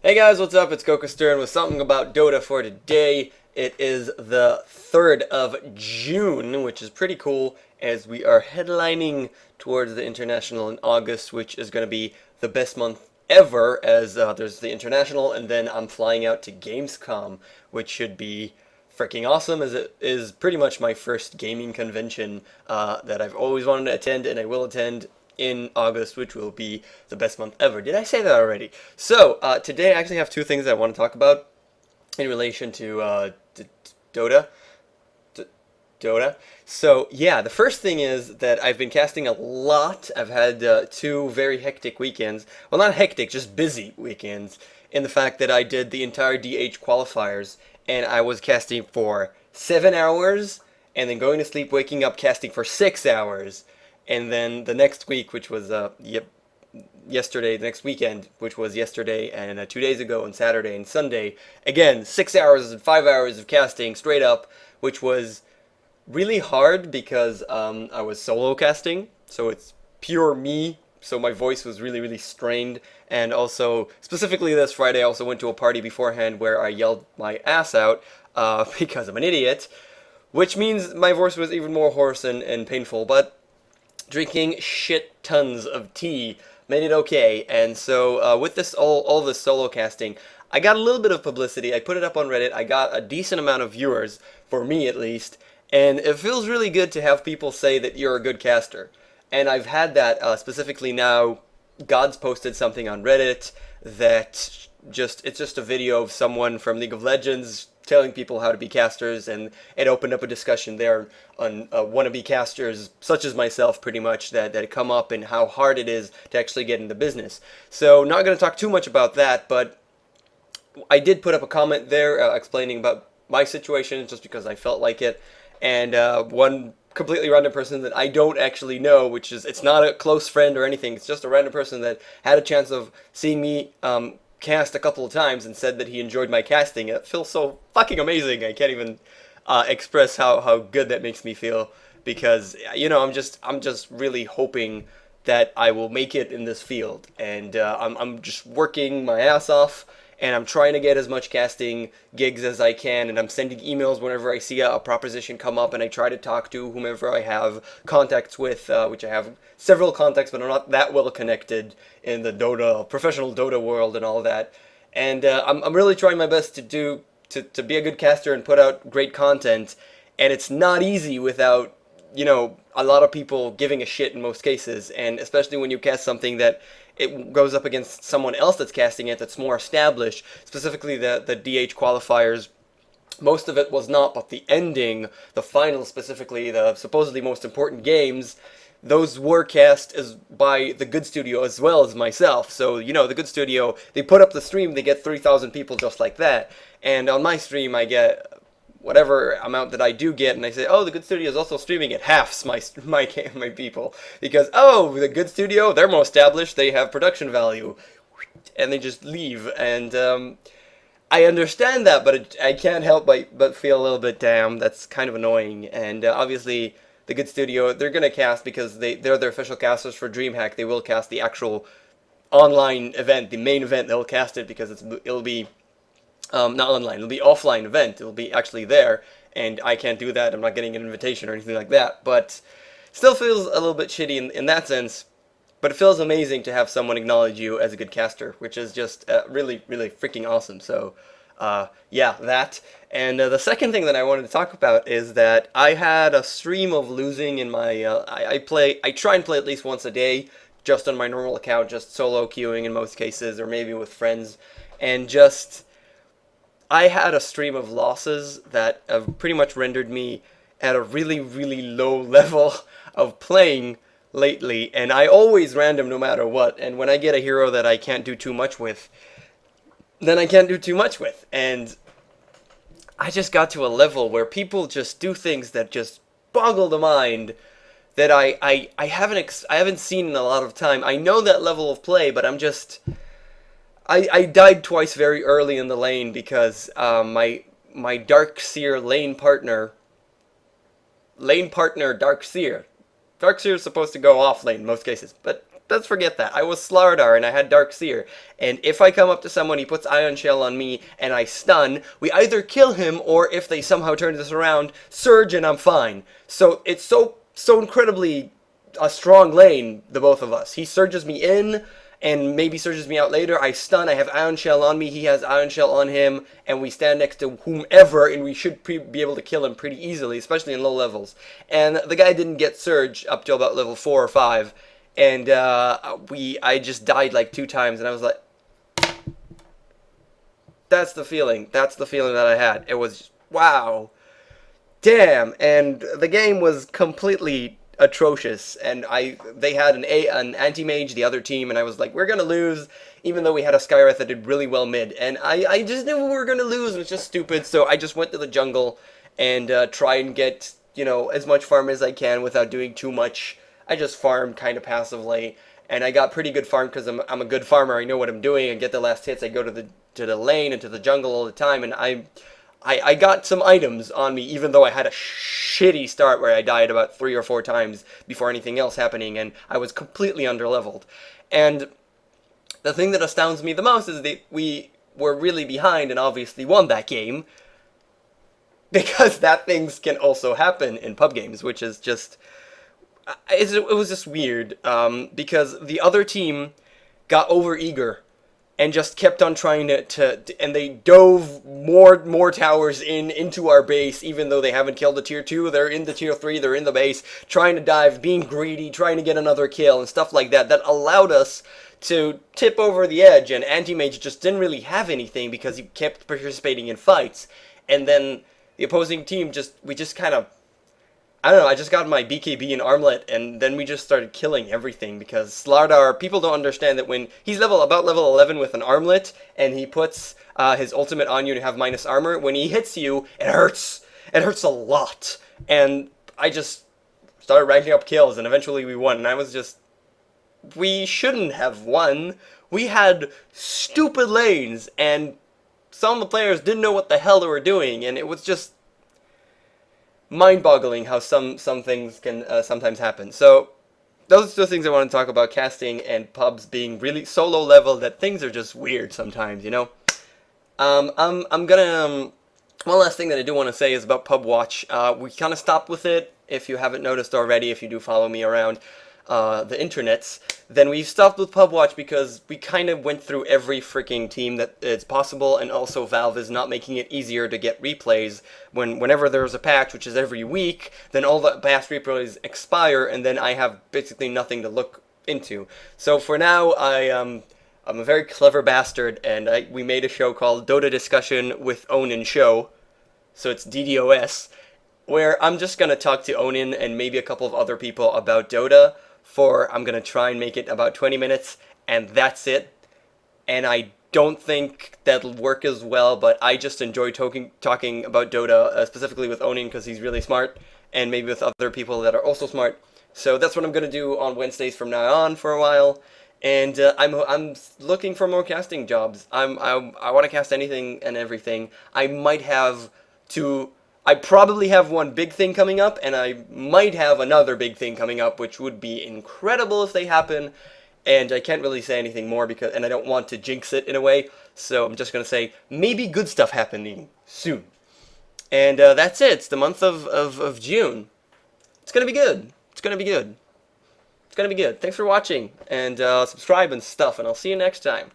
Hey guys, what's up? It's KOKOStern with something about Dota for today. It is the 3rd of June, which is pretty cool, as we are headlining towards the International in August, which is going to be the best month ever, as there's the International, and then I'm flying out to Gamescom, which should be freaking awesome, as it is pretty much my first gaming convention that I've always wanted to attend, and I will attend in August, which will be the best month ever. Did I say that already? So, today I actually have two things I want to talk about in relation to Dota. Dota. So, yeah, the first thing is that I've been casting a lot. I've had two very hectic weekends. Well, not hectic, just busy weekends, in the fact that I did the entire DH qualifiers, and I was casting for 7 hours, and then going to sleep, waking up, casting for 6 hours. And then the next week, which was yesterday, the next weekend, which was yesterday and 2 days ago, and Saturday and Sunday, again 6 hours and 5 hours of casting straight up, which was really hard because I was solo casting, so it's pure me. So my voice was really strained, and also specifically this Friday, I also went to a party beforehand where I yelled my ass out because I'm an idiot, which means my voice was even more hoarse and painful, but drinking shit tons of tea made it okay. And so with this all this solo casting, I got a little bit of publicity. I put it up on Reddit. I got a decent amount of viewers, for me at least, and it feels really good to have people say that you're a good caster. And I've had that specifically now. God's posted something on Reddit that it's just a video of someone from League of Legends telling people how to be casters, and it opened up a discussion there on wannabe casters such as myself, pretty much, that come up, and how hard it is to actually get into business. So not going to talk too much about that, but I did put up a comment there explaining about my situation just because I felt like it, and one completely random person that I don't actually know, which is, it's not a close friend or anything, it's just a random person that had a chance of seeing me cast a couple of times and said that he enjoyed my casting. It feels so fucking amazing. I can't even express how good that makes me feel, because I'm just really hoping that I will make it in this field, and I'm just working my ass off, and I'm trying to get as much casting gigs as I can, and I'm sending emails whenever I see a proposition come up, and I try to talk to whomever I have contacts with, which I have several contacts, but I'm not that well connected in the professional Dota world and all that. And I'm really trying my best to be a good caster and put out great content, and it's not easy without a lot of people giving a shit in most cases, and especially when you cast something that it goes up against someone else that's casting it that's more established, specifically the DH qualifiers. Most of it was not, but the ending, the final specifically, the supposedly most important games, those were cast as by the Good Studio as well as myself. So, the Good Studio, they put up the stream, they get 3,000 people just like that. And on my stream, I get whatever amount that I do get, and I say, oh, the Good Studio is also streaming, it halves my people, because, oh, the Good Studio, they're more established, they have production value, and they just leave. And I understand that, but I can't help but feel a little bit, damn, that's kind of annoying. And obviously the Good Studio, they're gonna cast, because they're their official casters for DreamHack. They will cast the actual online event, the main event. They'll cast it because it'll be not online, it'll be offline event, it'll be actually there, and I can't do that. I'm not getting an invitation or anything like that, but still feels a little bit shitty in that sense. But it feels amazing to have someone acknowledge you as a good caster, which is just really freaking awesome. So yeah, that. And the second thing that I wanted to talk about is that I had a stream of losing in my I try and play at least once a day, just on my normal account, just solo queuing in most cases, or maybe with friends, and just I had a stream of losses that have pretty much rendered me at a really low level of playing lately, and I always random no matter what, and when I get a hero that I can't do too much with, then I can't do too much with, and I just got to a level where people just do things that just boggle the mind, that I haven't seen in a lot of time. I know that level of play, but I died twice very early in the lane because my Darkseer lane partner Darkseer is supposed to go off lane in most cases, but let's forget that. I was Slardar and I had Dark Seer. And if I come up to someone, he puts Ion Shell on me and I stun, we either kill him or if they somehow turn this around, Surge and I'm fine. So it's so incredibly a strong lane, the both of us. He surges me in and maybe surges me out later. I stun, I have Ion Shell on me, he has Ion Shell on him, and we stand next to whomever, and we should be able to kill him pretty easily, especially in low levels. And the guy didn't get Surge up till about level 4 or 5, and I just died like 2 times, and I was like, that's the feeling that I had. It was, wow, damn, and the game was completely atrocious, and they had an anti-mage, the other team, and I was like, we're gonna lose, even though we had a Skywrath that did really well mid, and I just knew we were gonna lose, and it's just stupid, so I just went to the jungle and try and get, you know, as much farm as I can without doing too much. I just farmed kind of passively, and I got pretty good farm because I'm a good farmer, I know what I'm doing, I get the last hits, I go to the lane and to the jungle all the time, and I got some items on me, even though I had a shitty start where I died about 3 or 4 times before anything else happening, and I was completely underleveled. And the thing that astounds me the most is that we were really behind and obviously won that game, because that things can also happen in pub games, which is just, it was just weird, because the other team got overeager and just kept on trying and they dove more towers into our base, even though they haven't killed the tier 2, they're in the tier 3, they're in the base, trying to dive, being greedy, trying to get another kill, and stuff like that, that allowed us to tip over the edge, and Anti-Mage just didn't really have anything because he kept participating in fights, and then the opposing team we just kind of, I don't know, I just got my BKB and Armlet, and then we just started killing everything, because Slardar, people don't understand that when he's about level 11 with an Armlet, and he puts his ultimate on you to have minus armor, when he hits you, it hurts. It hurts a lot. And I just started ranking up kills, and eventually we won, and I was just, we shouldn't have won. We had stupid lanes, and some of the players didn't know what the hell they were doing, and it was just mind-boggling how some things can sometimes happen. So those are the things I want to talk about, casting and pubs being really so low level that things are just weird sometimes, you know. I'm gonna one last thing that I do want to say is about Pub Watch. We kind of stopped with it. If you haven't noticed already, if you do follow me around the internets, then we stopped with Pub Watch because we kind of went through every freaking team that it's possible, and also Valve is not making it easier to get replays. Whenever there's a patch, which is every week, then all the past replays expire, and then I have basically nothing to look into. So for now, I'm a very clever bastard, and we made a show called Dota Discussion with Onin Show, so it's DDoS, where I'm just going to talk to Onin and maybe a couple of other people about Dota. I'm going to try and make it about 20 minutes, and that's it. And I don't think that'll work as well, but I just enjoy talking about Dota, specifically with Onin because he's really smart, and maybe with other people that are also smart. So that's what I'm going to do on Wednesdays from now on for a while. And I'm looking for more casting jobs. I want to cast anything and everything. I probably have one big thing coming up, and I might have another big thing coming up, which would be incredible if they happen. And I can't really say anything more and I don't want to jinx it in a way. So I'm just gonna say maybe good stuff happening soon. And that's it. It's the month of June. It's gonna be good. It's gonna be good. It's gonna be good. Thanks for watching, and subscribe and stuff, and I'll see you next time.